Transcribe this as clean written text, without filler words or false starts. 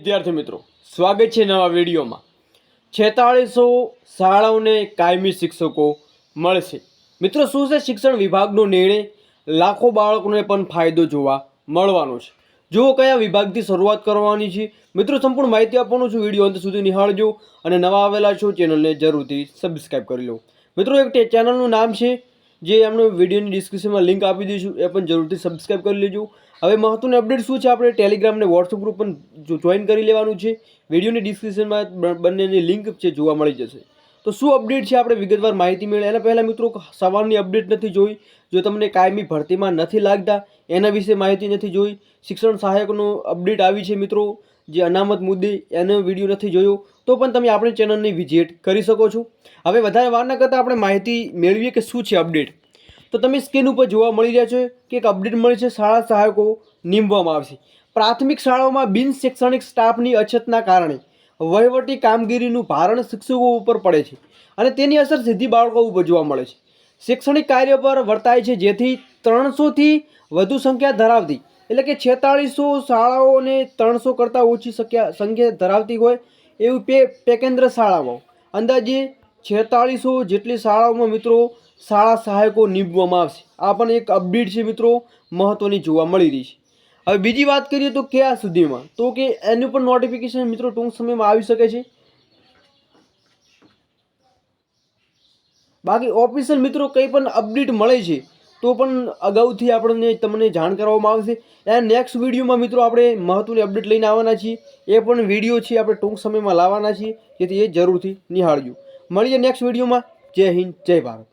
વિદ્યાર્થી મિત્રો, સ્વાગત છે નવા વિડીયોમાં। 4600 શાળાઓને કાયમી શિક્ષકો મળશે। મિત્રો, શું છે શિક્ષણ વિભાગનો નિર્ણય? લાખો બાળકોને પણ ફાયદો જોવા મળવાનો છે। જુઓ કયા વિભાગથી શરૂઆત કરવાની છે। મિત્રો, સંપૂર્ણ માહિતી આપવાનો છું, વિડીયો અંત સુધી નિહાળજો અને નવા આવેલા છો ચેનલને જરૂરથી સબસ્ક્રાઈબ કરી લો। મિત્રો, એક ચેનલનું નામ છે જે એમનો વિડીયોની ડિસ્ક્રિપ્શનમાં લિંક આપી દઈશું, એ પણ જરૂરથી સબસ્ક્રાઈબ કરી લેજો। હવે મહત્વની અપડેટ શું છે, આપણે ટેલિગ્રામ ને વોટ્સઅપ ગ્રુપ પણ જોઈન કરી લેવાનું છે। વિડીયોની ડિસ્ક્રિપ્શનમાં બંનેની લિંક છે જોવા મળી જશે। તો શું અપડેટ છે આપણે વિગતવાર માહિતી મેળવીએ એના પહેલાં મિત્રો, સવારની અપડેટ નથી જોઈ, જો તમને કાયમી ભરતીમાં નથી લાગતા એના વિશે માહિતી નથી જોઈ, શિક્ષણ સહાયકનો અપડેટ આવી છે મિત્રો, જે અનામત મુદ્દે એનો વિડીયો નથી જોયો, તો પણ તમે આપણી ચેનલની વિઝિટ કરી શકો છો। હવે વધારે વાર ન કરતાં આપણે માહિતી મેળવીએ કે શું છે અપડેટ। તો તમે સ્ક્રીન ઉપર જોવા મળી રહ્યા છે કે એક અપડેટ મળી છે, શાળા સહાયકો નીમવામાં આવશે। પ્રાથમિક શાળાઓમાં બિન શૈક્ષણિક સ્ટાફની અછતના કારણે વહીવટી કામગીરીનું ભારણ શિક્ષકો ઉપર પડે છે અને તેની અસર સીધી બાળકો ઉપર જોવા મળે છે। શૈક્ષણિક કાર્ય પર વર્તાય છે, જેથી 300થી વધુ સંખ્યા ધરાવતી એટલે કે 4600 શાળાઓને 300 કરતાં ઓછી સંખ્યા ધરાવતી હોય એવી પેકેન્દ્ર શાળામાં અંદાજે 4600 જેટલી શાળાઓમાં મિત્રો શાળા સહાયકો નીમવામાં આવશે। આ પણ એક અપડેટ છે મિત્રો, મહત્વની જોવા મળી રહી છે। હવે બીજી વાત કરીએ તો ક્યાં સુધીમાં, તો કે એનું પણ નોટિફિકેશન મિત્રો ટૂંક સમયમાં આવી શકે છે। બાકી ઓફિશિયલ મિત્રો કંઈ પણ અપડેટ મળે છે તો પણ અગાઉથી તમને જાણ કરવામાં આવશે। એના નેક્સ્ટ વિડીયોમાં મિત્રો આપણે મહત્વની અપડેટ લઈને આવવાના છીએ, એ પણ વિડીયો છે આપણે ટૂંક સમયમાં લાવવાના છીએ, જેથી એ જરૂરથી નિહાળજો। મળીએ નેક્સ્ટ વિડીયોમાં। જય હિન્દ, જય ભારત।